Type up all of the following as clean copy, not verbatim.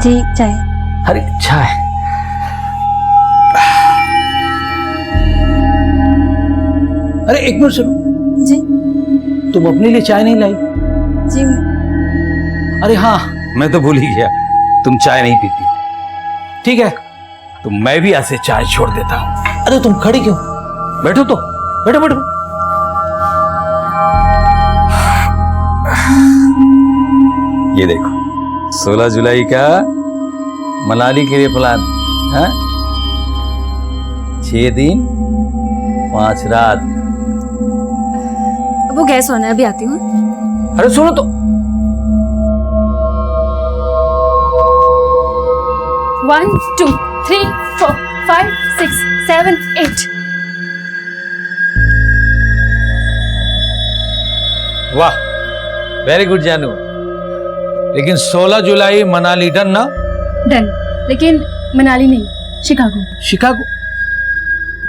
जी चाय। अरे चाय। अरे एक मिनट सुनो। जी तुम अपने लिए चाय नहीं लाई? जी अरे हाँ, मैं तो भूल ही गया, तुम चाय नहीं पीती हो। ठीक है, तो मैं भी ऐसे चाय छोड़ देता हूँ। अरे तुम खड़ी क्यों? बैठो तो, बैठो बैठो। ये देखो, 16 जुलाई का मनाली के लिए प्लान है। 6 दिन 5 रात। वो गैस होना है, अभी आती हूँ। अरे सुनो तो। 1 2 3 4 5 6 7 8। वाह, वेरी गुड जानू। लेकिन 16 जुलाई मनाली डन ना? डन, लेकिन मनाली नहीं, शिकागो। शिकागो?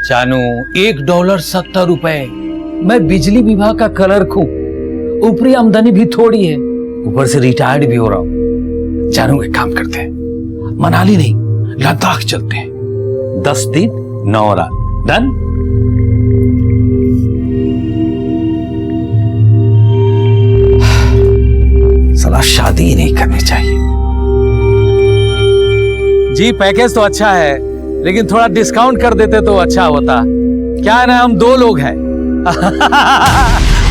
जानू, $1 70 रुपए। मैं बिजली विभाग का क्लर्क हूं, ऊपरी आमदनी भी थोड़ी है, ऊपर से रिटायर्ड भी हो रहा हूं। जानू, एक काम करते हैं, मनाली नहीं लद्दाख चलते हैं। 10 दिन 9 रात। डन? साला शादी ही नहीं करनी चाहिए। जी पैकेज तो अच्छा है, लेकिन थोड़ा डिस्काउंट कर देते तो अच्छा होता। क्या है ना, हम 2 लोग हैं।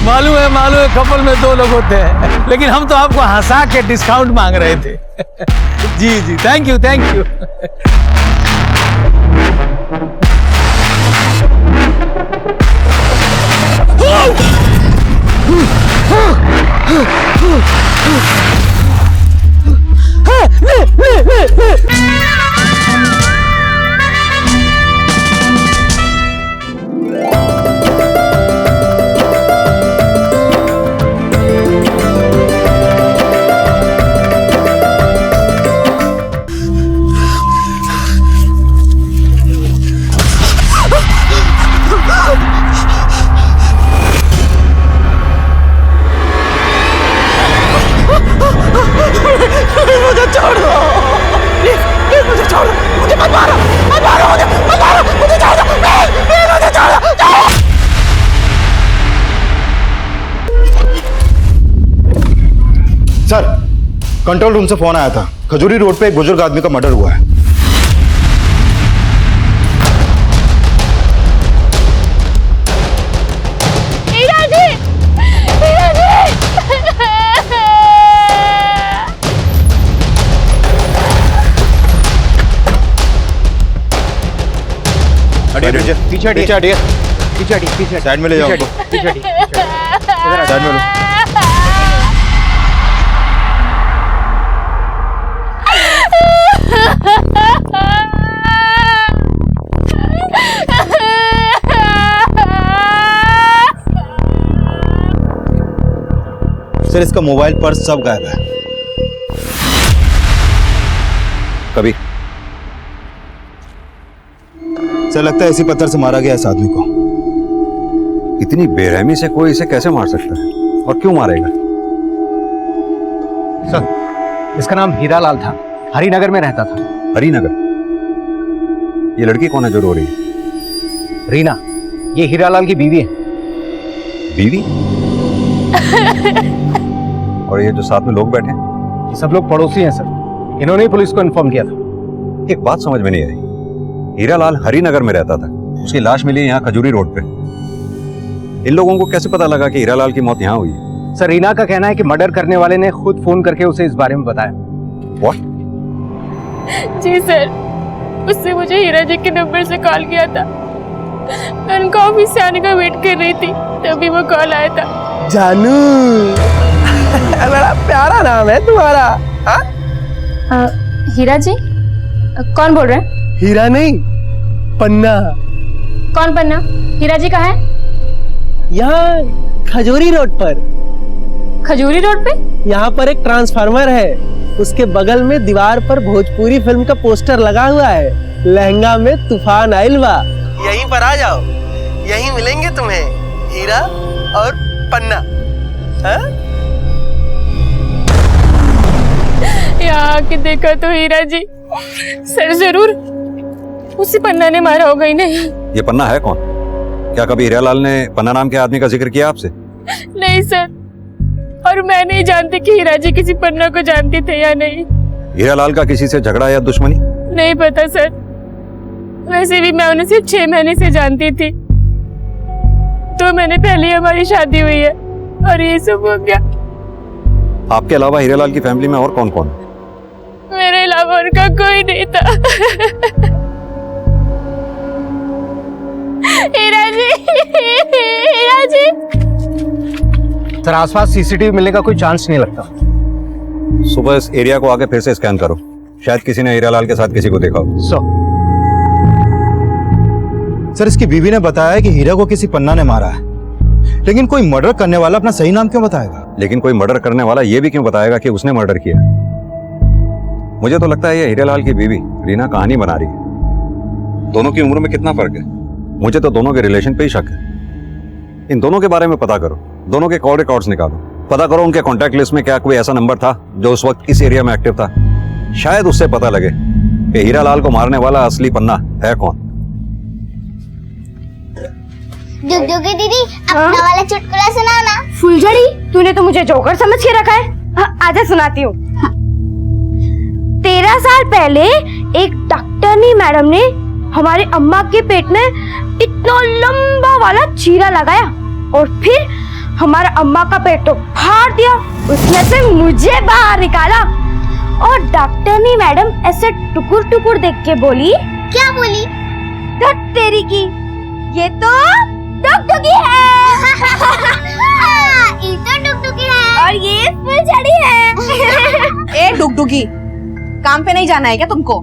मालूम है कपल में 2 लोग होते हैं, लेकिन हम तो आपको हंसा के डिस्काउंट मांग रहे थे। जी जी, thank you thank you. Sir, control room से फोन आया था, खजूरी रोड पे एक बुजुर्ग आदमी का मर्डर हुआ है। हीरा जी! हीरा जी! पीछे साइड में ले जाओ। साइड में लो। सर, इसका मोबाइल पर्स सब गायब है। कभी सर, लगता है इसी पत्थर से मारा गया इस आदमी को। इतनी बेरहमी से कोई इसे कैसे मार सकता है और क्यों मारेगा? सर, इसका नाम हीरा लाल था, हरिनगर में रहता था। हरिनगर? ये लड़की कौन है जो रो रही है? रीना, ये हीरा लाल की बीवी है। बीवी? और ये जो साथ में लोग बैठे हैं? ये सब लोग पड़ोसी हैं सर, इन्होंने ही पुलिस को इन्फॉर्म किया था। एक बात समझ में नहीं आई, हीरा लाल हरिनगर में रहता था, उसकी लाश मिली यहाँ खजूरी रोड पे। इन लोगों को कैसे पता लगा कि हीरा लाल की मौत यहाँ हुई है? सर, रीना का कहना है कि मर्डर करने वाले ने खुद फोन करके उसे इस बारे में बताया। What? जी सर, उससे मुझे हीरा जी के नंबर से कॉल किया था। मैं उनका ऑफिस से आने का वेट कर रही थी, तभी वो कॉल आया था। जानू, बड़ा प्यारा नाम है तुम्हारा। हाँ? हीरा जी? कौन बोल रहे हैं? हीरा नहीं, पन्ना। कौन पन्ना? हीरा जी कहाँ है? यहाँ खजूरी रोड पर। खजूरी रोड पे? यहाँ पर एक ट्रांसफार्मर है, उसके बगल में दीवार पर भोजपुरी फिल्म का पोस्टर लगा हुआ है, लहंगा में तूफान आइल बा। यहीं पर आ जाओ, यहीं मिलेंगे तुम्हें हीरा और पन्ना। यहाँ आके देखा तो हीरा जी, सर जरूर उसी पन्ना ने मारा होगा ही नहीं। ये पन्ना है कौन? क्या कभी हीरालाल ने पन्ना नाम के आदमी का जिक्र किया आपसे? नहीं सर, और मैं नहीं जानती कि हीरा जी किसी पन्ना को जानते थे या नहीं। हीरालाल का किसी से झगड़ा या दुश्मनी? नहीं पता सर, वैसे भी मैं उन्हें सिर्फ 6 महीने से जानती थी। 2 महीने पहले हमारी शादी हुई है और ये सब हो गया। आपके अलावा हीरालाल की फैमिली में और कौन कौन? मेरे अलावा उनका कोई नहीं था। हीरा जी, हीरा जी। सर आसपास सीसीटीवी मिलने का कोई चांस नहीं लगता। सुबह इस एरिया को आके फिर से स्कैन करो, शायद किसी ने हीरालाल के साथ किसी को देखा हो। सर इसकी बीवी ने बताया कि हीरा को किसी पन्ना ने मारा है, लेकिन कोई मर्डर करने वाला अपना सही नाम क्यों बताएगा? लेकिन कोई मर्डर करने वाला ये भी क्यों बताएगा कि उसने मर्डर किया? मुझे तो लगता है ये हीरालाल की बीवी रीना कहानी बना रही है। दोनों की उम्र में कितना फर्क है? मुझे तो दोनों के रिलेशन पे ही शक है। इन दोनों के बारे में पता करो, दोनों के कॉल रिकॉर्ड्स निकालो, पता करो उनके कॉन्टैक्ट लिस्ट में क्या कोई ऐसा नंबर था जो उस वक्त इस एरिया में एक्टिव था। शायद उससे पता लगे कि हीरालाल को मारने वाला असली पन्ना है कौन। डुगडुगी दीदी, अपना वाला चुटकुला सुनाओ ना। फुलझड़ी, तूने तो मुझे जोकर समझ के रखा है। हाँ, आजा सुनाती हूँ। 13 साल पहले एक डॉक्टरनी मैडम ने हमारे अम्मा के पेट में इतना लंबा वाला चीरा लगाया और फिर हमारा अम्मा का पेट तो फाड़ दिया, उसमें से मुझे बाहर निकाला। और डॉक्टरनी मैडम ऐसे टुकुर टुकुर देख के बोली, क्या बोली? धत तेरी की, ये तो डुगडुगी है। ये तो डुगडुगी है और ये फुलझड़ी है। ए डुगडुगी, काम पे नहीं जाना है क्या तुमको?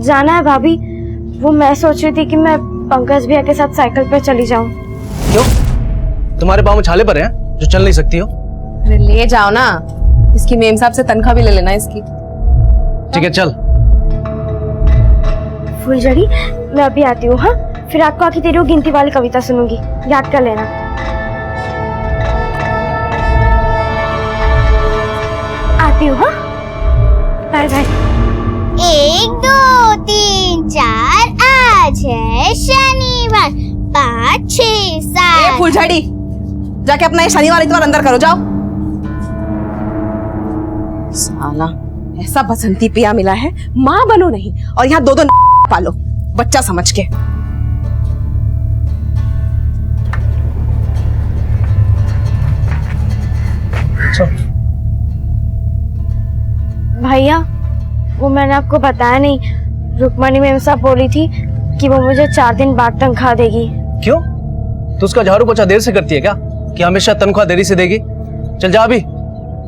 जाना है भाभी, वो मैं सोच रही थी कि मैं पंकज भैया के साथ साइकिल पे चली जाऊं। क्यों? तुम्हारे पाँव में छाले पड़े हैं जो चल नहीं सकती हो? अरे ले जाओ ना, इसकी मेम साहब से तनख्वाह भी ले लेना इसकी। ठीक है चल। फुलझड़ी, मैं अभी आती हूँ। हाँ, फिर रात को आके तेरी वो गिनती वाली कविता सुनूंगी, याद कर लेना। आती हूँ। हाँ, बाय बाय। 1 2 3 4, आज है शनिवार, 5 6 7। फुलझड़ी, जाके अपना ये शनिवार इतवार अंदर करो, जाओ। साला ऐसा बसंती पिया मिला है, माँ बनो नहीं और यहाँ 2 पालो बच्चा समझ के। भैया, वो मैंने आपको बताया नहीं, रुक्मणी मेम साहब बोली थी कि वो मुझे 4 दिन बाद तनख्वाह देगी। क्यों? तो उसका झाड़ू पोछा देर से करती है क्या कि हमेशा तनख्वाह देरी से देगी? चल जा, अभी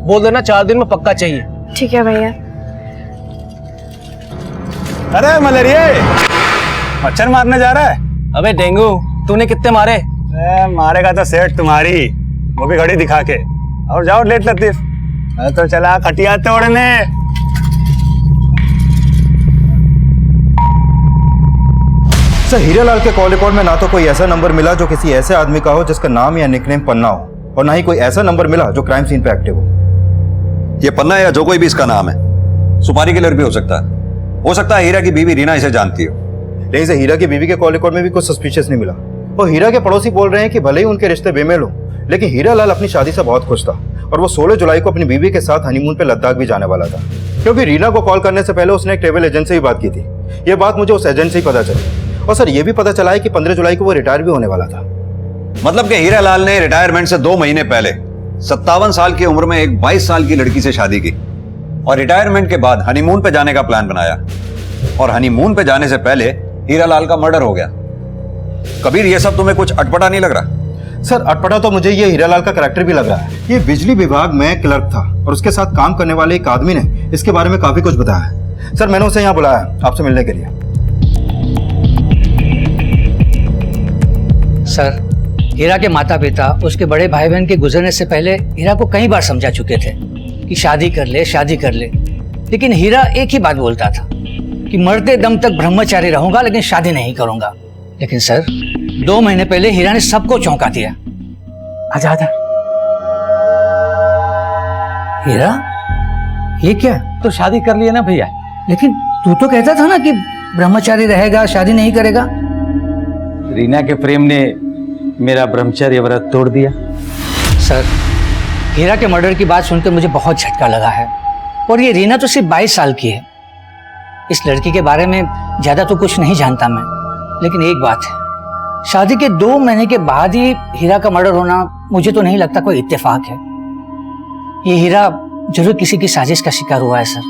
बोल देना 4 दिन में पक्का चाहिए। ठीक है भैया। अरे मलेरिया, मच्छर मारने जा रहा है? अबे डेंगू, तूने कितने मारे? मारेगा तो सेठ तुम्हारी, वो भी घड़ी दिखा के। और जाओ लेट लतीफ, मैं तो चला खटिया तोड़ने। सर हीरालाल के कॉल रिकॉर्ड में ना तो कोई ऐसा नंबर मिला जो किसी ऐसे आदमी का हो जिसका नाम या निकनेम पन्ना हो, और ना ही कोई ऐसा नंबर मिला जो क्राइम सीन पे एक्टिव हो। ये पन्ना या जो कोई भी इसका नाम है सुपारी किलर भी हो सकता है हीरा की बीवी रीना इसे जानती हो। लेकिन हीरा की बीवी के कॉल रिकॉर्ड में भी कुछ सस्पिशियस नहीं मिला। और हीरा के पड़ोसी बोल रहे हैं कि भले ही उनके रिश्ते बेमेल हो, लेकिन हीरालाल अपनी शादी से बहुत खुश था और वो 16 जुलाई को अपनी बीवी के साथ हनीमून पे लद्दाख भी जाने वाला था। क्योंकि रीना को कॉल करने से पहले उसने एक ट्रैवल एजेंट से भी बात की थी। ये बात मुझे उस एजेंट से ही पता चली। और सर ये भी पता चला है कि 15 जुलाई को वो रिटायर भी होने वाला था। मतलब कि हीरालाल ने रिटायरमेंट से 2 महीने पहले 57 साल की उम्र में एक 22 साल की लड़की से शादी की और रिटायरमेंट के बाद हनीमून पे जाने का प्लान बनाया, और हनीमून पे जाने से पहले हीरालाल का मर्डर हो गया। कबीर, ये सब तुम्हें कुछ अटपटा नहीं लग रहा? सर अटपटा तो मुझे ये हीरालाल का कैरेक्टर भी लग रहा है। ये बिजली विभाग में क्लर्क था और उसके साथ काम करने वाले एक आदमी ने इसके बारे में काफी कुछ बताया है। सर मैंने उसे यहाँ बुलाया आपसे मिलने के लिए। सर, हीरा के माता पिता उसके बड़े भाई बहन के गुजरने से पहले हीरा को कई बार समझा चुके थे कि शादी कर ले, शादी कर ले, लेकिन हीरा एक ही बात बोलता था कि मरते दम तक ब्रह्मचारी रहूंगा लेकिन शादी नहीं करूंगा। लेकिन सर 2 महीने पहले हीरा ने सबको चौंका दिया। आजा आजा। हीरा, ये क्या? तो शादी कर लिया ना भैया। लेकिन तू तो कहता था ना कि ब्रह्मचारी रहेगा, शादी नहीं करेगा। रीना के प्रेम ने मेरा ब्रह्मचर्य व्रत तोड़ दिया। सर, हीरा के मर्डर की बात सुनकर मुझे बहुत झटका लगा है। और ये रीना तो सिर्फ 22 साल की है। इस लड़की के बारे में ज्यादा तो कुछ नहीं जानता मैं, लेकिन एक बात है, शादी के 2 महीने के बाद ही हीरा का मर्डर होना मुझे तो नहीं लगता कोई इत्तेफाक है। ये हीरा जरूर किसी की साजिश का शिकार हुआ है सर।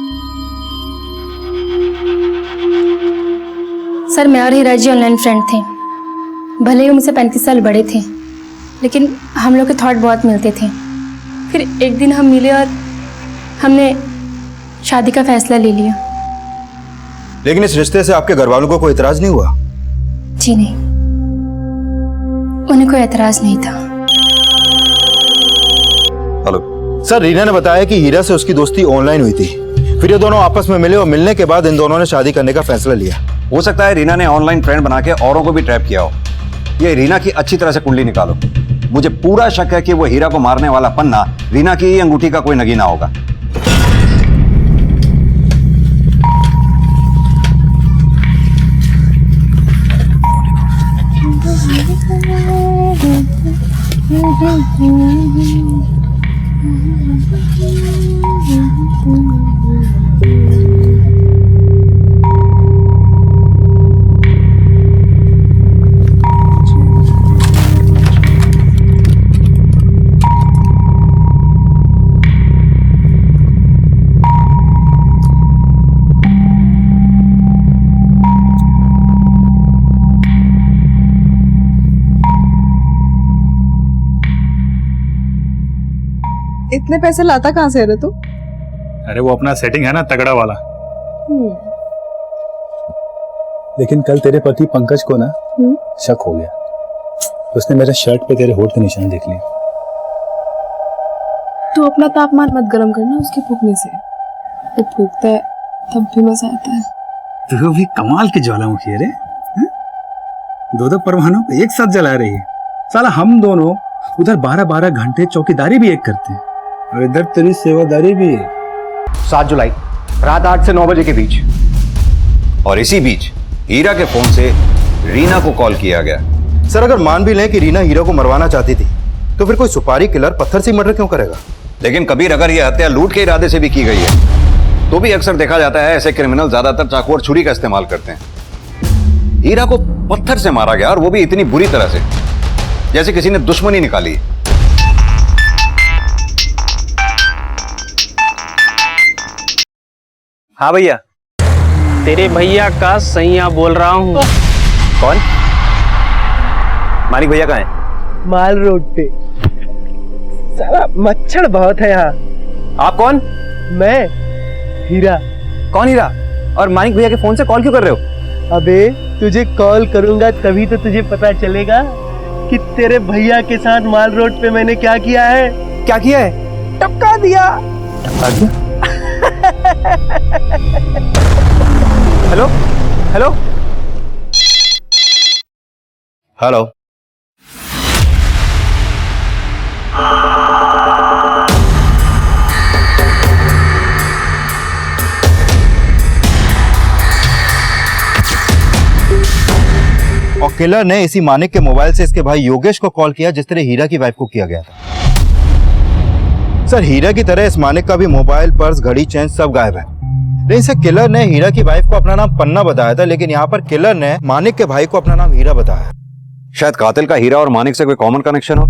सर, मैं और हीरा जी ऑनलाइन फ्रेंड थे। भले ही वो मुझसे 35 साल बड़े थे, लेकिन हम लोग के थॉट बहुत मिलते थे। फिर एक दिन हम मिले और हमने शादी का फैसला ले लिया। लेकिन इस रिश्ते से आपके घर वालों को कोई इतराज नहीं हुआ? जी नहीं, उन्हें कोई एतराज नहीं था। हेलो सर, रीना ने बताया कि हीरा से उसकी दोस्ती ऑनलाइन हुई थी, फिर ये दोनों आपस में मिले और मिलने के बाद इन दोनों ने शादी करने का फैसला लिया। हो सकता है रीना ने ऑनलाइन फ्रेंड बना के औरों को भी ट्रैप किया हो। ये रीना की अच्छी तरह से कुंडली निकालो। मुझे पूरा शक है कि वो हीरा को मारने वाला पन्ना रीना की ही अंगूठी का कोई नगीना होगा। इतने पैसे लाता कहाँ से रे तू? अरे वो अपना सेटिंग है ना तगड़ा वाला। लेकिन कल तेरे पति पंकज को ना शक हो गया, उसने मेरे शर्ट पे तेरे होठ के निशान देख लिए। तू अपना तापमान मत गर्म करना उसके फूकने से। वो फूकता है तब भी मजा आता है। तू भी कमाल की ज्वालामुखी है रे। 2 परवानों को एक साथ जला रही है। साला हम दोनों उधर 12-12 घंटे चौकीदारी भी एक करते हैं और इधर तेरी सेवादारी भी है। 7 जुलाई रात 8 से 9 बजे के बीच। और इसी बीच हीरा के फोन से रीना को कॉल किया गया। सर, अगर मान भी लें कि रीना हीरा को मरवाना चाहती थी, तो फिर कोई सुपारी किलर पत्थर से मर्डर क्यों करेगा? लेकिन कबीर, अगर यह हत्या लूट के इरादे से भी की गई है तो भी अक्सर देखा जाता है ऐसे क्रिमिनल ज्यादातर चाकू और छुरी का इस्तेमाल करते हैं। हीरा को पत्थर से मारा गया और वो भी इतनी बुरी तरह से जैसे किसी ने दुश्मनी निकाली। हाँ भैया, तेरे भैया का सैया बोल रहा हूँ। कौन? मानिक भैया कहाँ है? माल रोड पे। साला मच्छर बहुत है यहाँ। आप कौन? मैं हीरा। कौन हीरा? और मानिक भैया के फोन से कॉल क्यों कर रहे हो? अबे तुझे कॉल करूंगा तभी तो तुझे पता चलेगा कि तेरे भैया के साथ माल रोड पे मैंने क्या किया है। क्या किया है? टपका दिया। Hello hello hello. और किलर ने इसी मानिक के मोबाइल से इसके भाई योगेश को कॉल किया, जिस तरह हीरा की वाइफ को किया गया था। सर, हीरा की तरह इस मानिक का भी मोबाइल, पर्स, घड़ी, चेन सब गायब है। लेकिन सर, किलर ने हीरा की वाइफ को अपना नाम पन्ना बताया था, लेकिन यहाँ पर किलर ने मानिक के भाई को अपना नाम हीरा बताया। शायद कातिल का हीरा और मानिक से कोई कॉमन कनेक्शन हो।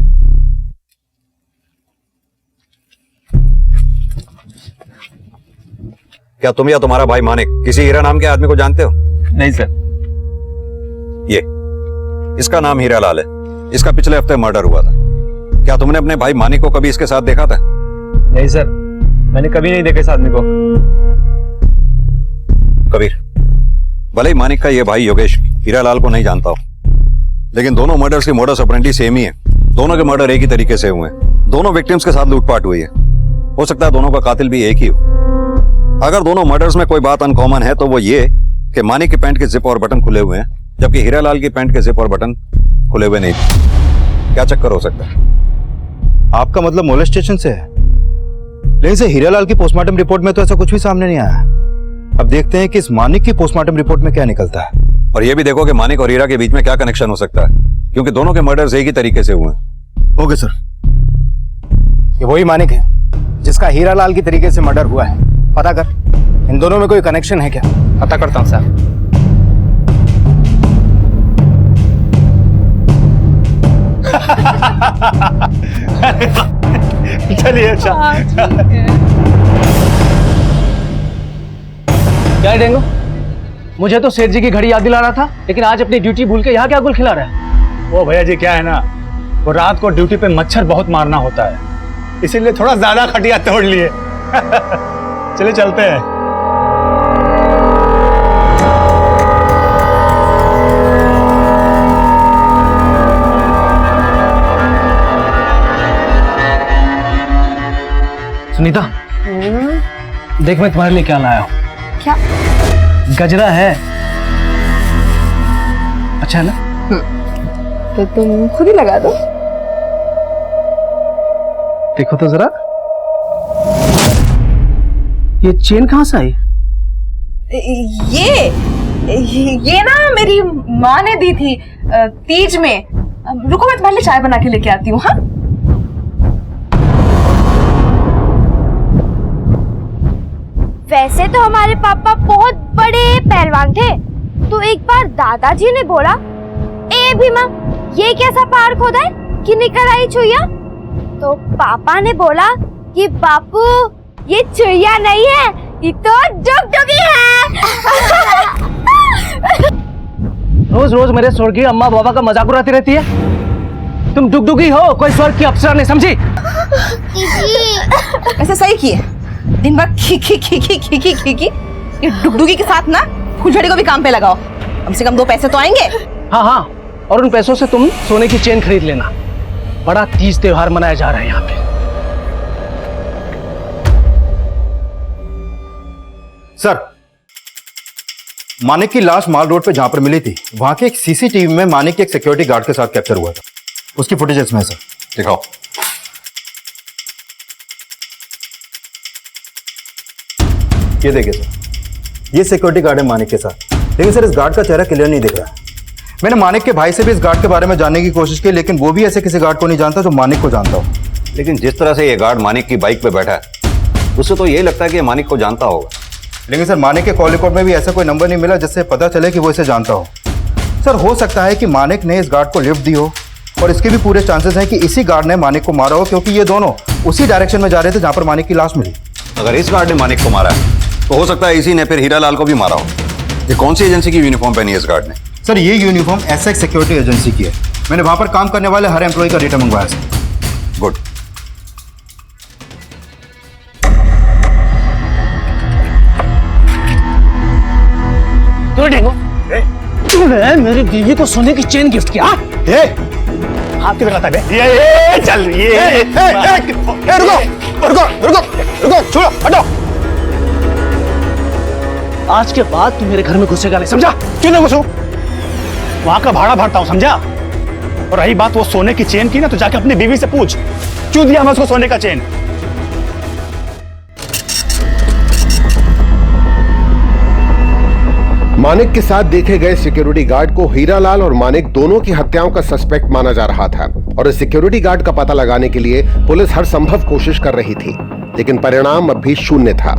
क्या तुम या तुम्हारा भाई मानिक किसी हीरा नाम के आदमी को जानते हो? नहीं सर। ये इसका नाम हीरा लाल है। इसका पिछले हफ्ते मर्डर हुआ था। क्या तुमने अपने भाई मानिक को कभी इसके साथ देखा था? नहीं सर, मैंने कभी नहीं देखा इस आदमी को। कबीर, भले ही मानिक का ये भाई योगेश हीरा लाल को नहीं जानता हो, लेकिन दोनों मर्डर्स की मोडस ऑपरेंडी सेम ही है। दोनों के मर्डर एक ही तरीके से हुए हैं। दोनों विक्टिम्स के साथ लूटपाट हुई है। हो सकता है दोनों का कातिल भी एक ही हो। अगर दोनों मर्डर्स में कोई बात अनकॉमन है तो वो ये कि मानिक की पैंट के जिप और बटन खुले हुए हैं, जबकि हीरा लाल की पैंट के जिप और बटन खुले हुए नहीं थे। क्या चक्कर हो सकता है? आपका मतलब मोलेस्टेशन से है? लेकिन सर हीरालाल की पोस्टमार्टम रिपोर्ट में तो ऐसा कुछ भी सामने नहीं आया। अब देखते हैं कि इस मानिक की पोस्टमार्टम रिपोर्ट में क्या निकलता है। और ये भी देखो कि मानिक और हीरा के बीच में क्या कनेक्शन हो सकता है, क्योंकि दोनों के मर्डर्स एक ही तरीके से हुए हैं। Okay sir. ये वही मानिक है जिसका हीरालाल की तरीके से मर्डर हुआ है। पता कर, इन दोनों में कोई कनेक्शन है क्या? पता करता हूँ सर। चलिए अच्छा। क्या है डेंगू? मुझे तो सेठ जी की घड़ी याद दिला रहा था, लेकिन आज अपनी ड्यूटी भूल के यहाँ क्या गुल खिला रहा है? वो भैया जी क्या है ना, वो रात को ड्यूटी पे मच्छर बहुत मारना होता है, इसीलिए थोड़ा ज्यादा खटिया तोड़ लिए। चलिए चलते हैं। सुनीता, देख मैं तुम्हारे लिए क्या लाया हूँ। क्या? गजरा है। अच्छा है ना? तो तुम खुद ही लगा दो। देखो तो जरा, ये चेन कहाँ से आई? ये ना मेरी माँ ने दी थी तीज में। रुको मैं तुम्हारे लिए चाय बना के लेके आती हूँ। हाँ, वैसे तो हमारे पापा बहुत बड़े पहलवान थे, तो एक बार दादाजी ने बोला, ए भीमा, ये कैसा पहाड़ खोदा है कि निकल आई चुईया? तो पापा ने बोला कि बापू ये चुईया नहीं है, ये तो डुगडुगी है। रोज रोज मेरे स्वर्गीय अम्मा बाबा का मजाक उड़ाती रहती है। तुम डुगडुगी हो, कोई स्वर्ग की अप्सरा नहीं, समझी? ऐसा सही किए, दिन भर खी खी खी खी खी खी खी खी। ये डुगडुगी के साथ ना फुलझड़ी को भी काम पे लगाओ, कम से कम 2 पैसे तो आएंगे। हाँ हाँ, और उन पैसों से तुम सोने की चेन खरीद लेना। बड़ा तीज त्योहार मनाया जा रहा है यहाँ पे। सर, मानिक की लाश माल रोड पे जहां पर मिली थी, वहां के एक सीसीटीवी में मानिक के एक सिक्योरिटी गार्ड के साथ कैप्चर हुआ था। उसकी फुटेज इसमें है सर। दिखाओ। ये देखिए सर, ये सिक्योरिटी गार्ड है मानिक के साथ, लेकिन सर इस गार्ड का चेहरा क्लियर नहीं दिख रहा है। मैंने मानिक के भाई से भी इस गार्ड के बारे में जानने की कोशिश की, लेकिन वो भी ऐसे किसी गार्ड को नहीं जानता जो मानिक को जानता हो। लेकिन जिस तरह से ये गार्ड मानिक की बाइक पे बैठा है, उससे तो यही लगता है कि ये मानिक को जानता होगा। लेकिन सर मानिक के कॉल रिकॉर्ड में भी ऐसा कोई नंबर नहीं मिला जिससे पता चले कि वो इसे जानता हो। सर हो सकता है कि मानिक ने इस गार्ड को लिफ्ट दी हो, और इसके भी पूरे चांसेस हैं कि इसी गार्ड ने मानिक को मारा हो, क्योंकि ये दोनों उसी डायरेक्शन में जा रहे थे जहां पर मानिक की लाश मिली। अगर इस गार्ड ने मानिक को मारा है तो हो सकता है इसी ने फिर हीरालाल को भी मारा हो। ये कौन सी एजेंसी की यूनिफॉर्म पहनी है इस गार्ड ने? सर ये यूनिफॉर्म एसएक्स सिक्योरिटी एजेंसी की है। मैंने वहां पर काम करने वाले हर एम्प्लॉय का डेटा मंगवाया सर। गुड। तूने मेरी बीवी को सोने की चेन गिफ्ट किया? हाथ की लगाता है। ये चल रुको छोड़ो, हटो। आज के बाद तू मेरे घर में घुसेगा नहीं, समझा? क्यों ना घुसूं? वहां का भाड़ा भरता हूं, समझा? और रही बात वो सोने की चेन की ना, तो जाके अपनी बीवी से पूछ, क्यों दिया मैं उसको सोने का चेन? मानिक के साथ देखे गए सिक्योरिटी गार्ड को हीरालाल और मानिक दोनों की हत्याओं का सस्पेक्ट माना जा रहा था, और इस सिक्योरिटी गार्ड का पता लगाने के लिए पुलिस हर संभव कोशिश कर रही थी, लेकिन परिणाम अब भी शून्य था।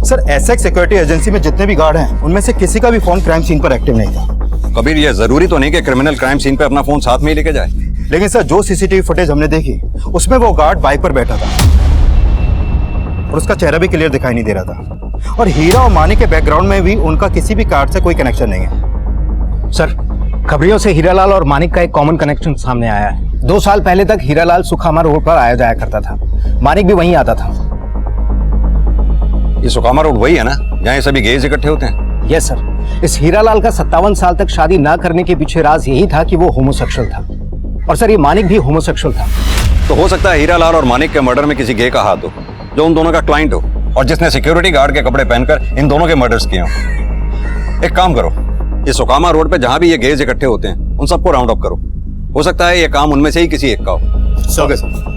सर एसएक्स सिक्योरिटी एजेंसी में जितने भी गार्ड हैं, उनमें से किसी का भी फोन क्राइम सीन पर एक्टिव नहीं था। कबीर, ये जरूरी तो नहीं कि क्रिमिनल क्राइम सीन पे अपना फोन साथ में ही लेके जाए। लेकिन सर जो सीसीटीवी फुटेज हमने देखी, उसमें वो गार्ड बाइक पर बैठा था और उसका चेहरा भी क्लियर दिखाई नहीं दे रहा था। और हीरा और मानिक के बैकग्राउंड में भी उनका किसी भी कार्ड से कोई कनेक्शन नहीं है। सर, खबरियों से हीरालाल और मानिक का एक कॉमन कनेक्शन सामने आया है। 2 साल पहले तक हीरालाल सुखामा रोड पर आया जाया करता था, मानिक भी वहीं आता था। ये सुखामा रोड वही है ना जहाँ ये सभी गेज इकट्ठे होते हैं? Yes sir. इस हीरालाल का 57 साल तक शादी ना करने के पीछे राज यही था कि वो होमोसेक्सुअल था, और सर ये मानिक भी होमोसेक्सुअल था। तो हो सकता है हीरालाल और मानिक के मर्डर में किसी गे का हाथ हो, जो उन दोनों का क्लाइंट हो और जिसने सिक्योरिटी गार्ड के कपड़े पहनकर इन दोनों के मर्डर्स किए हों। एक काम करो, ये सुखामा रोड पे जहां भी ये गेज इकट्ठे होते हैं उन सबको राउंड अप करो। हो सकता है ये काम उनमें से ही किसी एक का हो। Okay sir.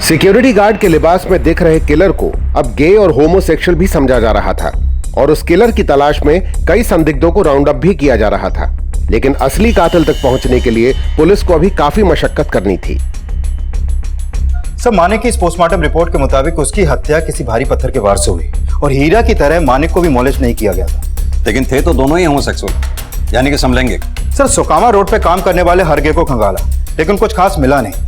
सिक्योरिटी गार्ड के लिबास में दिख रहे किलर को अब गे और होमोसेक्सुअल भी समझा जा रहा था और उस किलर की तलाश में कई संदिग्धों को राउंड अप भी किया जा रहा था, लेकिन असली कातिल तक पहुंचने के लिए पुलिस को अभी काफी मशक्कत करनी थी। सब मानिक की इस पोस्टमार्टम रिपोर्ट के मुताबिक उसकी हत्या किसी भारी पत्थर के वार से हुई और हीरा की तरह मानिक को भी मॉलेज नहीं किया गया था। लेकिन थे तो दोनों ही होमोसेक्सुअल, यानी कि समलेंगे। सर सुकामा रोड पे काम करने वाले हर गे को खंगाला, लेकिन कुछ खास मिला नहीं।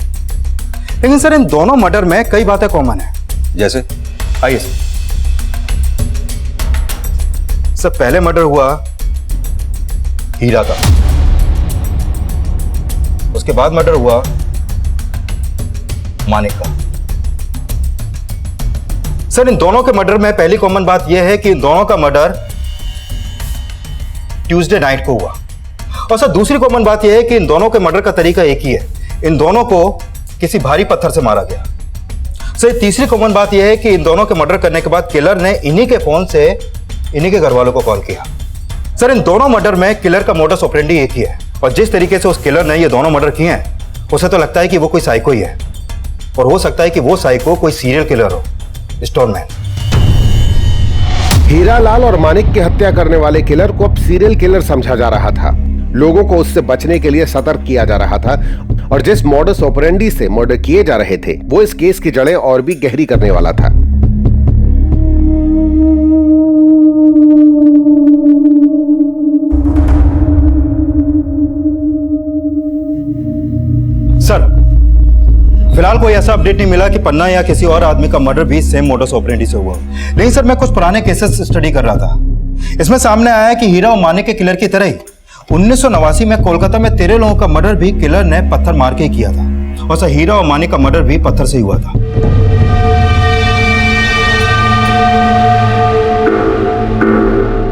लेकिन सर इन दोनों मर्डर में कई बातें कॉमन है। जैसे? आइए सर, पहले मर्डर हुआ हीरा का, उसके बाद मर्डर हुआ मानिक का। सर इन दोनों के मर्डर में पहली कॉमन बात यह है कि इन दोनों का मर्डर ट्यूसडे नाइट को हुआ। और सर दूसरी कॉमन बात यह है कि इन दोनों के मर्डर का तरीका एक ही है, इन दोनों को किसी भारी पत्थर से मारा गया। सर तीसरी कॉमन बात यह है कि इन दोनों के मर्डर करने के बाद किलर ने इन्हीं के फोन से इन्हीं के घर वालों को कॉल किया। सर इन दोनों मर्डर में किलर का मोडस ऑपरेंडी एक ही है और जिस तरीके से उस किलर ने ये दोनों मर्डर किए हैं उसे तो लगता है कि वो कोई साइको ही है और हो सकता है कि वो साइको कोई सीरियल किलर हो, स्टोनमैन। हीरालाल और मानिक की हत्या करने वाले किलर को अब सीरियल किलर समझा जा रहा था। लोगों को उससे बचने के लिए सतर्क किया जा रहा था और जिस मॉडस ऑपरेंडी से मर्डर किए जा रहे थे वो इस केस की जड़ें और भी गहरी करने वाला था। सर फिलहाल कोई ऐसा अपडेट नहीं मिला कि पन्ना या किसी और आदमी का मर्डर भी सेम मोडस ऑपरेंडी से हुआ। नहीं सर, मैं कुछ पुराने केसेस स्टडी कर रहा था। इसमें सामने आया कि हीरा और मानिक के किलर की तरह ही 1989 में कोलकाता में 13 लोगों का मर्डर भी किलर ने पत्थर मार के किया था और सर हीरा और मानिक का मर्डर भी पत्थर से ही हुआ था।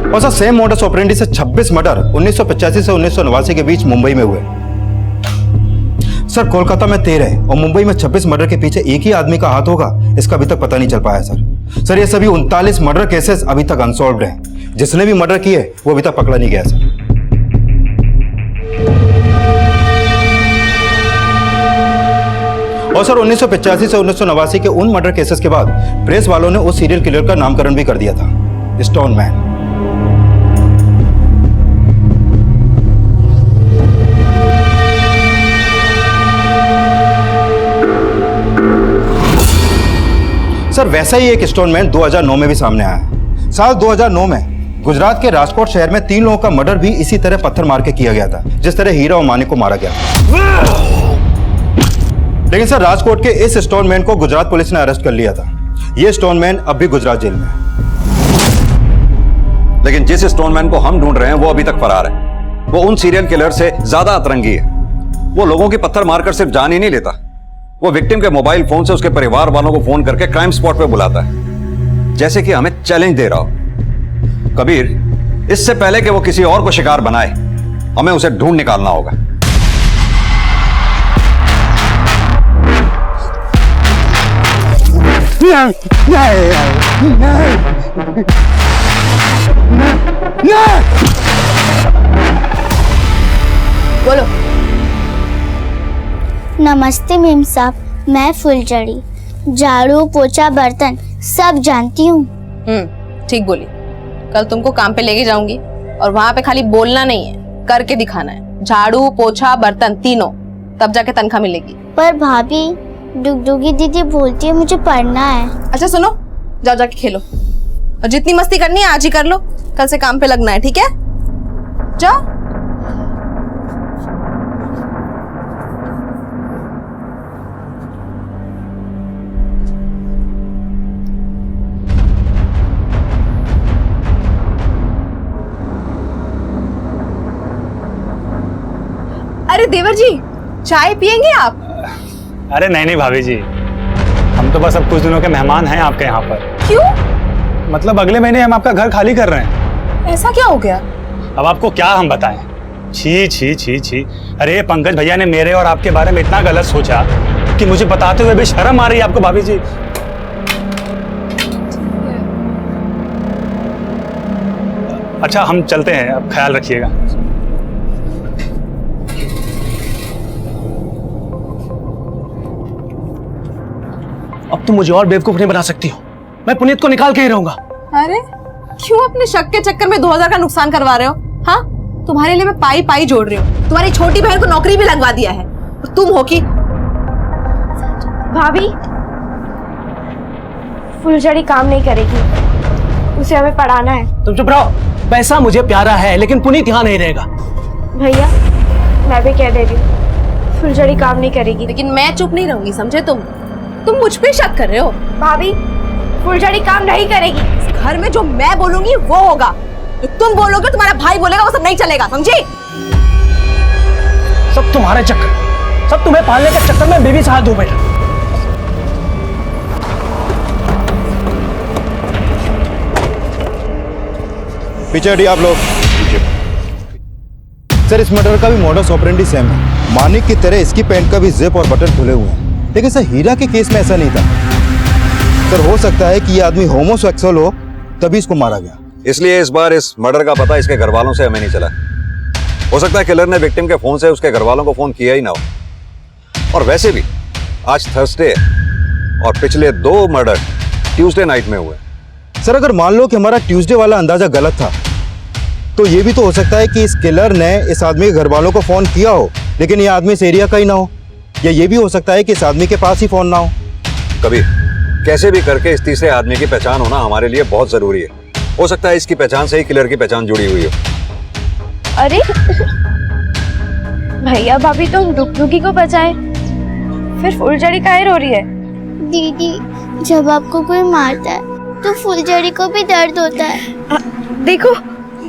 और सर सेम मोडस ऑपरेंडी से 26 मर्डर 1985 से 1989 के बीच मुंबई में हुए। सर कोलकाता में 13 और मुंबई में 26 मर्डर के पीछे एक ही आदमी का हाथ होगा, इसका अभी तक पता नहीं चल पाया सर। ये सभी 39 मर्डर केसेस अभी तक अनसॉल्व्ड हैं। जिसने भी मर्डर किए वो अभी तक पकड़ा नहीं गया सर। और सर 1985 से 1989 के उन मर्डर केसेस के बाद प्रेस वालों ने उस सीरियल किलर का नामकरण भी कर दिया था, स्टोनमैन। सर वैसा ही एक स्टोनमैन 2009 में भी सामने आया। साल 2009 में गुजरात के राजकोट शहर में 3 लोगों का मर्डर भी इसी तरह पत्थर मार के किया गया था, जिस तरह हीरा और मानिक को मारा गया। लेकिन सर राजकोट के इस स्टोनमैन को गुजरात पुलिस ने अरेस्ट कर लिया था। यह स्टोनमैन अब भी गुजरात जेल में है। लेकिन जिस स्टोनमैन को हम ढूंढ रहे हैं वो अभी तक फरार है। वो उन सीरियल किलर से ज्यादा अतरंगी है। वो लोगों की पत्थर मारकर सिर्फ जान ही नहीं लेता, वो विक्टिम के मोबाइल फोन से उसके परिवार वालों को फोन करके क्राइम स्पॉट पे बुलाता है, जैसे कि हमें चैलेंज दे रहा हो। कबीर, इससे पहले कि वो किसी और को शिकार बनाए, हमें उसे ढूंढ निकालना होगा। बोलो। नमस्ते मेम साहब, मैं फुलझड़ी, झाड़ू पोछा बर्तन सब जानती हूँ। ठीक बोली। कल तुमको काम पे लेके जाऊंगी और वहां पे खाली बोलना नहीं है, करके दिखाना है। झाड़ू पोछा बर्तन तीनों, तब जाके तनख्वाह मिलेगी। पर भाभी, डुगडुगी दीदी बोलती है मुझे पढ़ना है। अच्छा सुनो, जाओ जाके खेलो और जितनी मस्ती करनी है आज ही कर लो, कल से काम पे लगना है, ठीक है? जाओ। अरे देवर जी, चाय पियेंगे आप? अरे नहीं भाभी जी, हम तो बस अब कुछ दिनों के मेहमान हैं आपके यहाँ पर। क्यों? मतलब अगले महीने हम आपका घर खाली कर रहे हैं। ऐसा क्या हो गया? अब आपको क्या हम बताएं? छी छी छी छी। अरे पंकज भैया ने मेरे और आपके बारे में इतना गलत सोचा कि मुझे बताते हुए भी शर्म आ रही है आपको भाभी जी। अच्छा हम चलते हैं, अब ख्याल रखिएगा। अब तुम मुझे और बेवकूफ नहीं बना सकती हो। मैं पुनीत को निकाल के ही रहूंगा। अरे क्यों अपने शक के चक्कर में 2000 का नुकसान करवा रहे हो? हाँ, तुम्हारे लिए मैं पाई पाई जोड़ रही हूँ। तुम्हारी छोटी बहन को नौकरी भी लगवा दिया है और तुम हो कि भाभी, फुलझड़ी काम नहीं करेगी, उसे हमें पढ़ाना है। तुम चुप रहो। पैसा मुझे प्यारा है लेकिन पुनीत यहाँ नहीं रहेगा। भैया, मैं भी कह दे रही हूँ, फुलझड़ी काम नहीं करेगी। लेकिन मैं चुप नहीं रहूंगी, समझे? तुम मुझ पे शक कर रहे हो। भाभी, फुलझड़ी काम नहीं करेगी। घर में जो मैं बोलूंगी वो होगा, जो तुम बोलोगे तुम्हारा भाई बोलेगा वो सब नहीं चलेगा, समझे? सब तुम्हारे चक्कर, सब तुम्हें पालने के चक्कर में बेबी से हाथ धो बैठा। पीछे हटिए आप लोग। सर, इस मर्डर का भी मॉडस ऑपरेंडी सेम है। मानिक की तरह इसकी पैंट का भी जिप और बटन खुले हुए हैं, लेकिन सर हीरा के केस में ऐसा नहीं था। सर, हो सकता है कि ये आदमी होमोसेक्सुअल हो तभी इसको मारा गया। इसलिए इस बार इस मर्डर का पता इसके घर वालों से हमें नहीं चला। हो सकता है किलर ने विक्टिम के फोन से उसके घर वालों को फोन किया ही ना हो। और वैसे भी आज थर्सडे है और पिछले 2 मर्डर ट्यूसडे नाइट में हुए। सर, अगर मान लो कि हमारा ट्यूसडे वाला अंदाजा गलत था, तो ये भी तो हो सकता है कि इस किलर ने इस आदमी के घर वालों को फोन किया हो लेकिन ये आदमी इस एरिया का ही ना हो, या ये भी हो सकता है कि इस आदमी के पास ही फोन ना हो। कभी कैसे भी करके इस तीसरे आदमी की पहचान होना हमारे लिए बहुत जरूरी है। हो सकता है इसकी पहचान से ही किलर की पहचान जुड़ी हुई हो। अरे भैया, भाभी तुम डुगडुगी को बचाए, फिर फुलझड़ी काहे रो रही है? दीदी, जब आपको कोई मारता है तो फुलझड़ी को भी दर्द होता है। देखो,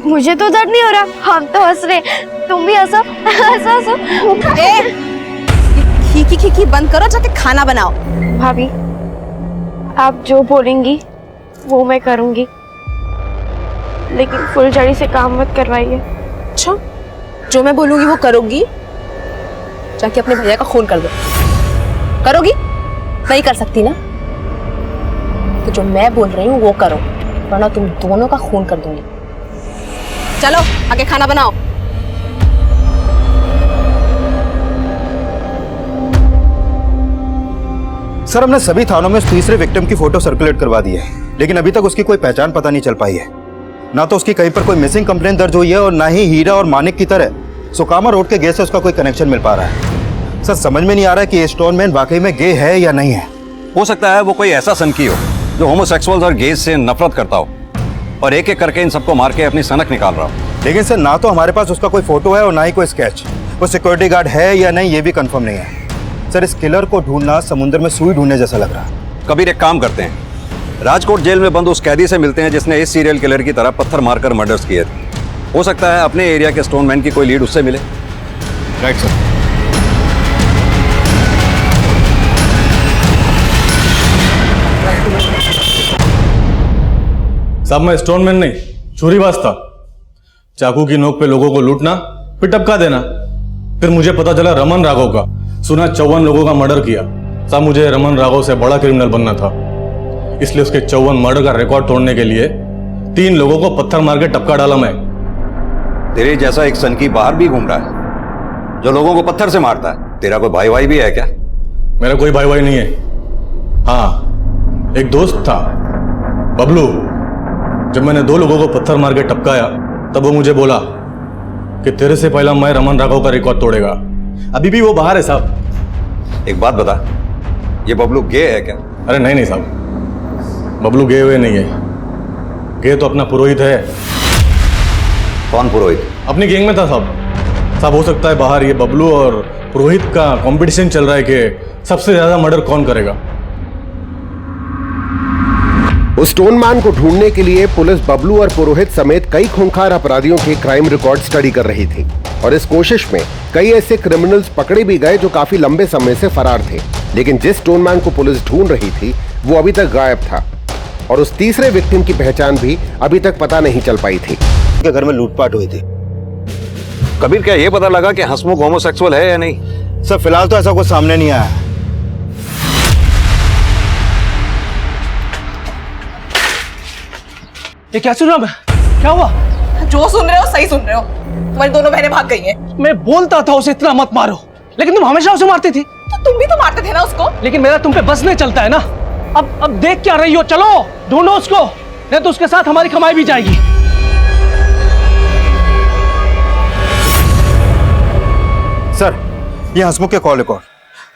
मुझे तो दर्द नहीं हो रहा, हम तो हंस रहे, तुम भी हंसो। हंसो। खी बंद करो, जाके खाना बनाओ। भाभी, आप जो बोलेंगी वो मैं करूंगी, लेकिन फुलझड़ी से काम मत करवाइए। अच्छा, जो मैं बोलूंगी वो करोगी? जाके अपने भैया का खून कर दो। करोगी? नहीं कर सकती ना? तो जो मैं बोल रही हूँ वो करो, वरना तुम दोनों का खून कर दूंगी। चलो आगे खाना बनाओ। सर, हमने सभी थानों में उस तीसरे विक्टिम की फोटो सर्कुलेट करवा दी है, लेकिन अभी तक उसकी कोई पहचान पता नहीं चल पाई है। ना तो उसकी कहीं पर कोई मिसिंग कंप्लेंट दर्ज हुई है और ना ही हीरा और मानिक की तरह सुकामा रोड के गे से उसका कोई कनेक्शन मिल पा रहा है। सर, समझ में नहीं आ रहा है कि ये स्टोनमैन वाकई में गे है या नहीं है। हो सकता है वो कोई ऐसा सनकी हो जो होमोसेक्सुअल्स और गेज से नफरत करता हो और एक एक करके इन सबको मार के अपनी सनक निकाल रहा हो। लेकिन सर, ना तो हमारे पास उसका कोई फोटो है और ना ही कोई स्केच। वो सिक्योरिटी गार्ड है या नहीं ये भी कंफर्म नहीं है। सर, इस किलर को ढूंढना समुद्र में सुई ढूंढने जैसा लग रहा है। कबीर, एक काम करते हैं, राजकोट जेल में बंद उस कैदी से मिलते हैं जिसने इस सीरियल किलर की तरह पत्थर मारकर मर्डर्स किए थे। हो सकता है अपने एरिया के स्टोनमैन की कोई लीड उससे मिले। Right sir. साहब, मैं स्टोनमैन नहीं, चोरीबाज था। चाकू की नोक पे लोगों को लूटना, फिर टपका देना। फिर मुझे पता चला रमन राघव का, सुना 54 लोगों का मर्डर किया। साहब, मुझे रमन राघव से बड़ा क्रिमिनल बनना था, इसलिए उसके 54 मर्डर का रिकॉर्ड तोड़ने के लिए 3 लोगों को पत्थर मार के टपका डाला मैं। तेरे जैसा एक सनकी बाहर भी घूम रहा है जो लोगों को पत्थर से मारता है। तेरा कोई भाई भाई भी है क्या? मेरा कोई भाई भाई नहीं है। हाँ, एक दोस्त था, बबलू। जब मैंने 2 लोगों को पत्थर मार के टपकाया तब वो मुझे बोला कि तेरे से पहला मैं रमन राघव का रिकॉर्ड तोड़ेगा। अभी भी वो बाहर है साहब। एक बात बता, ये बबलू गे है क्या? अरे नहीं साहब, बबलू गे हुए नहीं है। गे तो अपना पुरोहित है। कौन पुरोहित? अपनी गैंग में था साहब। हो सकता है बाहर ये बबलू और पुरोहित का कंपटीशन चल रहा है कि सबसे ज्यादा मर्डर कौन करेगा। उस स्टोनमैन को ढूंढने के लिए पुलिस बबलू और पुरोहित समेत कई खूंखार अपराधियों के क्राइम रिकॉर्ड स्टडी कर रही थी और इस कोशिश में कई ऐसे क्रिमिनल्स पकड़े भी गए जो काफी लंबे समय से फरार थे। लेकिन जिस स्टोनमैन को पुलिस ढूंढ रही थी वो अभी तक गायब था और उस तीसरे विक्टिम की पहचान भी अभी तक पता नहीं चल पाई थी। उनके घर में लूटपाट हुई थी। कबीर, क्या ये पता लगा कि हंसमुख होमोसेक्सुअल है या नहीं? सर, फिलहाल तो ऐसा कुछ सामने नहीं आया। ये क्या सुन रहा मैं? क्या हुआ? जो सुन रहे हो सही सुन रहे हो। तुम्हारी दोनों बहनें भाग गई हैं। मैं बोलता था उसे इतना मत मारो, लेकिन तुम हमेशा उसे मारती थी। तो तुम भी तो मारते थे ना उसको। लेकिन मेरा तुम पे बस नहीं चलता है ना। अब देख क्या रही हो, चलो ढूंढो उसको, नहीं तो उसके साथ हमारी कमाई भी जाएगी। सर, ये हंसमुख के कॉल रिकॉर्ड।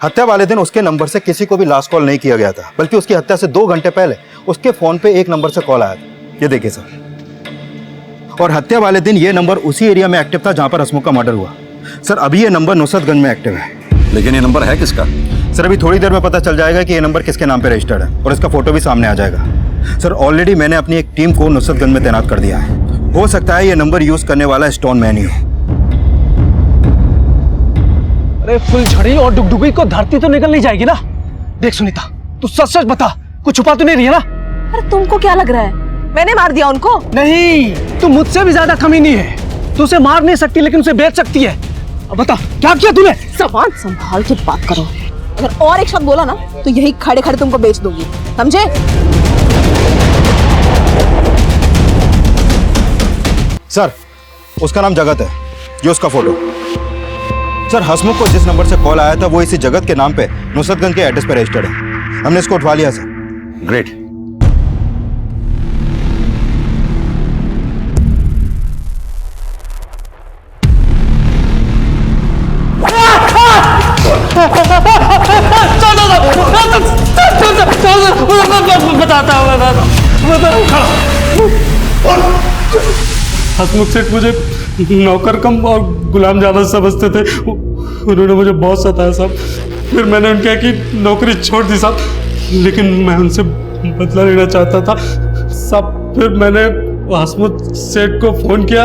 हत्या वाले दिन उसके नंबर से किसी को भी लास्ट कॉल नहीं किया गया था, बल्कि उसकी हत्या से 2 घंटे पहले उसके फोन पे एक नंबर से कॉल आया था। ये देखिए सर। और हत्या वाले दिन ये नंबर उसी एरिया में एक्टिव था जहां पर हंसमुख का मर्डर हुआ। सर, अभी ये नंबर नुसरतगंज में एक्टिव है। लेकिन ये नंबर है किसका? सर, अभी थोड़ी देर में पता चल जाएगा कि ये नंबर किसके नाम पे रजिस्टर्ड है और इसका फोटो भी सामने आ जाएगा। सर, ऑलरेडी मैंने अपनी एक टीम को नुसरतगंज में तैनात कर दिया है। हो सकता है ये नंबर यूज करने वाला स्टोन मैन ही हो। अरे फुलझड़ी और डुगडुगी को धरती तो निकल नहीं जाएगी ना। देख सुनीता, तू सच सच बता, कुछ छुपा तो नहीं रही है ना? अरे तुमको क्या लग रहा है मैंने मार दिया उनको? नहीं, तू मुझसे भी ज्यादा कमीनी है। तू उसे मार नहीं सकती लेकिन उसे बेच सकती है। अब बता क्या किया तूने? जबान संभाल के बात करो, अगर और एक शब्द बोला ना तो यही खड़े खड़े तुमको बेच दूंगी, समझे? सर, उसका नाम जगत है, ये उसका फोटो। सर, हंसमुख को जिस नंबर से कॉल आया था वो इसी जगत के नाम पे नुसरतगंज के एड्रेस पे रजिस्टर्ड है। हमने इसको उठवा लिया सर। ग्रेट। हसमुख सेठ मुझे नौकर कम और गुलाम ज्यादा समझते थे। उन्होंने मुझे बहुत सताया साहब। फिर मैंने उनके की नौकरी छोड़ दी साहब, लेकिन मैं उनसे बदला लेना चाहता था साहब। फिर मैंने हसमुख सेठ को फोन किया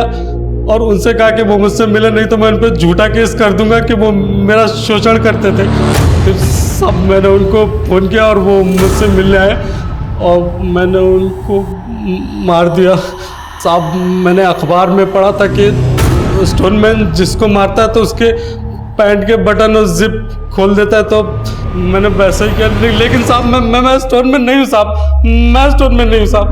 और उनसे कहा कि वो मुझसे मिले, नहीं तो मैं उन पर झूठा केस कर दूंगा कि वो मेरा शोषण करते थे। फिर सब मैंने उनको फोन किया और वो मुझसे मिलने आए और मैंने उनको मार दिया साहब। मैंने अखबार में पढ़ा था कि स्टोनमैन जिसको मारता है तो उसके पैंट के बटन और जिप खोल देता है, तो मैंने वैसे ही किया। लेकिन साहब मैं स्टोनमैन नहीं हूँ साहब, मैं स्टोनमैन नहीं हूँ साहब।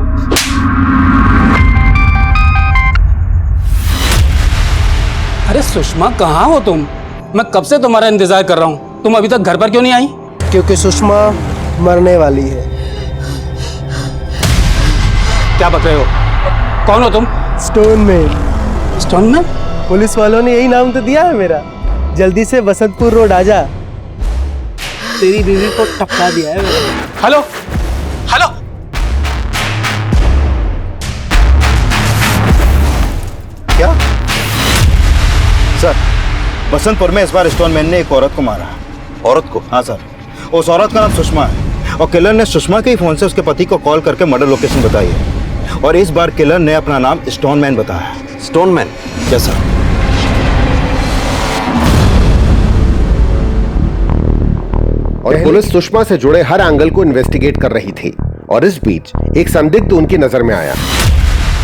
अरे सुषमा, कहाँ हो तुम? मैं कब से तुम्हारा इंतजार कर रहा हूँ, तुम अभी तक घर पर क्यों नहीं आई? क्योंकि सुषमा मरने वाली है। क्या बक रहे हो? कौन हो तुम? स्टोनमैन। स्टोनमैन? पुलिस वालों ने यही नाम तो दिया है मेरा। जल्दी से बसंतपुर रोड आ जा, तेरी बीवी को टपका दिया है मैंने। हेलो हेलो, क्या? सर, बसंतपुर में इस बार स्टोनमैन ने एक औरत को मारा। औरत को? हाँ सर, उस औरत का नाम सुषमा है और किलर ने सुषमा के ही फोन से उसके पति को कॉल करके मर्डर लोकेशन बताई है। और इस बार किलर ने अपना नाम स्टोनमैन बताया है। स्टोनमैन? Yes sir. और पुलिस सुषमा से जुड़े हर एंगल को इन्वेस्टिगेट कर रही थी और इस बीच एक संदिग्ध उनकी नजर में आया।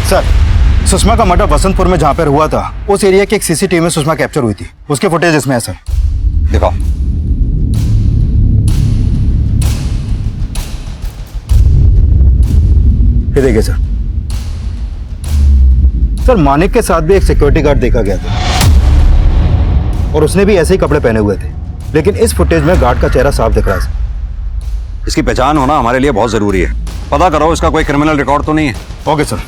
सर, सुषमा का मर्डर बसंतपुर में जहां पर हुआ था उस एरिया की एक सीसीटीवी में सुषमा कैप्चर हुई थी। उसके फुटेज इसमें है सर। दिखाओ। ये देखिए सर। सर, मानिक के साथ भी एक सिक्योरिटी गार्ड देखा गया था और उसने भी ऐसे ही कपड़े पहने हुए थे, लेकिन इस फुटेज में गार्ड का चेहरा साफ दिख रहा है सर। इसकी पहचान होना हमारे लिए बहुत जरूरी है। पता करो इसका कोई क्रिमिनल रिकॉर्ड तो नहीं है। Okay sir.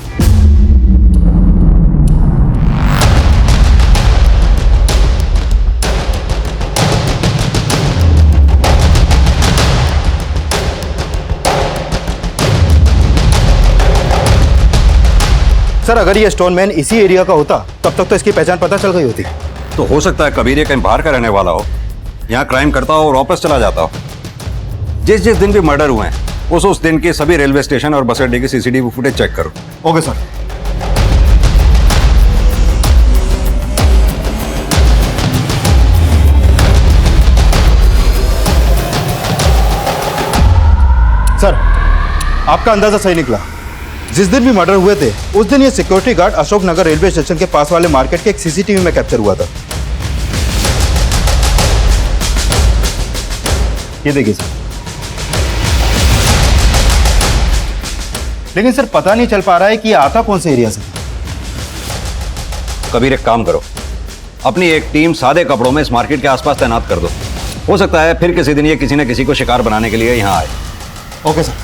सर, अगर ये स्टोनमैन इसी एरिया का होता तब तक तो इसकी पहचान पता चल गई होती। तो हो सकता है कबीर ये कहीं बाहर का रहने वाला हो, यहाँ क्राइम करता हो और वापस चला जाता हो। जिस जिस दिन भी मर्डर हुए हैं उस दिन के सभी रेलवे स्टेशन और बस अड्डे की सीसीटीवी फुटेज चेक करो। Okay sir. सर, आपका अंदाजा सही निकला। जिस दिन भी मर्डर हुए थे उस दिन ये security guard Ashok Nagar railway station के पास वाले मार्केट के एक सीसीटीवी में कैप्चर हुआ था। ये देखिए सर। लेकिन सर, पता नहीं चल पा रहा है कि ये आता कौन से एरिया से। कबीर एक काम करो, अपनी एक टीम सादे कपड़ों में इस मार्केट के आसपास तैनात कर दो। हो सकता है फिर किसी दिन ये किसी न किसी को शिकार बनाने के लिए यहाँ आए। Okay sir.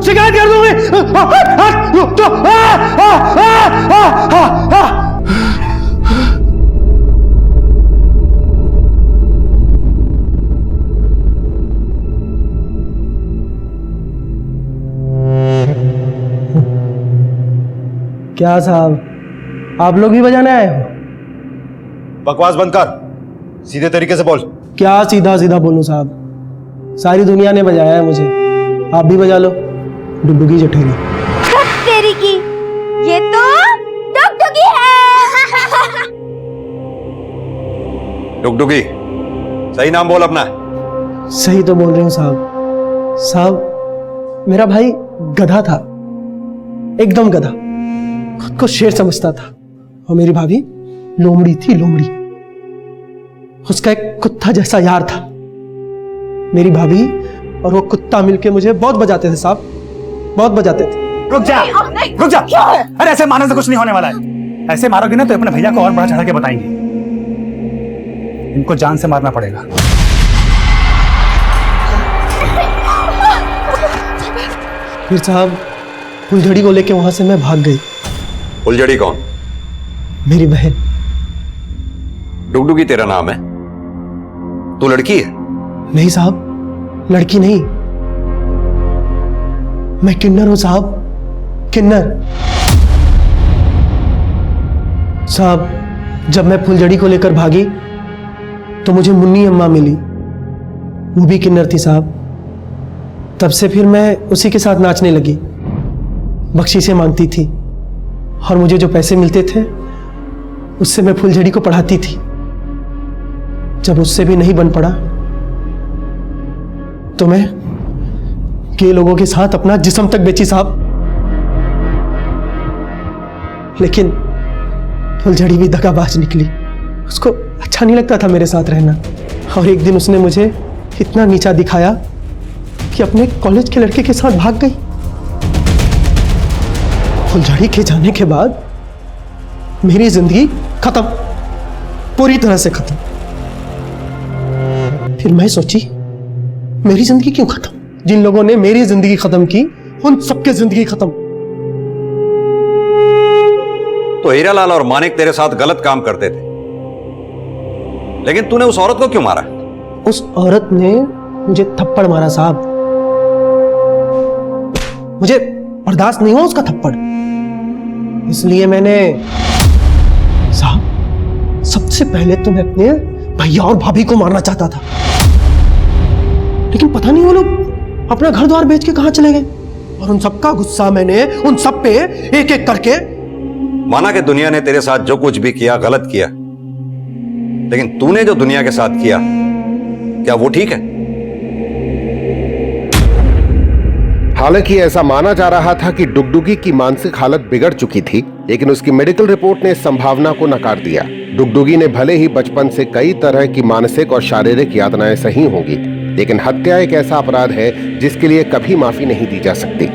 शिकायत कर दूंगी। क्या साहब, आप लोग भी बजाने आए हो? बकवास बंद कर, सीधे तरीके से बोल। क्या सीधा सीधा बोलूं साहब, सारी दुनिया ने बजाया है मुझे, आप भी बजा लो। डुगडुगी जठेरी। तेरी की, ये तो डुगडुगी है। डुगडुगी, सही नाम बोल अपना। सही तो बोल रहे हो साहब। साहब, मेरा भाई गधा था, एकदम गधा, खुद को शेर समझता था। और मेरी भाभी लोमड़ी थी, लोमड़ी। उसका एक कुत्ता जैसा यार था। मेरी भाभी और वो कुत्ता मिलके मुझे बहुत बजाते थे साहब, बहुत बजाते थे। रुक जा, रुक जा। अरे ऐसे मारने से कुछ नहीं होने वाला है। ऐसे मारोगे ना तो अपने भैया को और बड़ा चढ़ा के बताएंगे। इनको जान से मारना पड़ेगा। फिर साहब फुलझड़ी को लेके वहां से मैं भाग गई। फुलझड़ी कौन? मेरी बहन। डुगडुगी तेरा नाम है? तू लड़की है? नहीं साहब, लड़की नहीं, मैं किन्नर हूं साहब, किन्नर। साहब, जब मैं फुलझड़ी को लेकर भागी तो मुझे मुन्नी अम्मा मिली, वो भी किन्नर थी साहब। तब से फिर मैं उसी के साथ नाचने लगी, बख्शीशें मांगती थी और मुझे जो पैसे मिलते थे उससे मैं फुलझड़ी को पढ़ाती थी। जब उससे भी नहीं बन पड़ा तो मैं के लोगों के साथ अपना जिस्म तक बेची साहब। लेकिन फुलझड़ी भी दगाबाज निकली, उसको अच्छा नहीं लगता था मेरे साथ रहना। और एक दिन उसने मुझे इतना नीचा दिखाया कि अपने कॉलेज के लड़के के साथ भाग गई। फुलझड़ी के जाने के बाद मेरी जिंदगी खत्म, पूरी तरह से खत्म। फिर मैं सोची, मेरी जिंदगी क्यों खत्म? जिन लोगों ने मेरी जिंदगी खत्म की उन सबकी जिंदगी खत्म। तो हीरालाल और मानिक तेरे साथ गलत काम करते थे, लेकिन तूने उस औरत को क्यों मारा? उस औरत ने मुझे थप्पड़ मारा साहब, मुझे बर्दाश्त नहीं हुआ उसका थप्पड़, इसलिए मैंने साहब सबसे पहले तो मैं अपने भैया और भाभी को मारना चाहता था, लेकिन पता नहीं वो लोग अपना घर द्वार बेच के कहां चले गए। और उन सबका गुस्सा मैंने उन सब पे एक एक करके। माना कि दुनिया ने तेरे साथ जो कुछ भी किया गलत किया, लेकिन तूने जो दुनिया के साथ किया, क्या वो ठीक है? हालांकि ऐसा माना जा रहा था कि डुगडुगी की मानसिक हालत बिगड़ चुकी थी, लेकिन उसकी मेडिकल रिपोर्ट ने इस संभावना को नकार दिया। डुगडुगी ने भले ही बचपन से कई तरह की मानसिक और शारीरिक यातनाएं सही होंगी, लेकिन हत्या एक ऐसा अपराध है जिसके लिए कभी माफी नहीं दी जा सकती।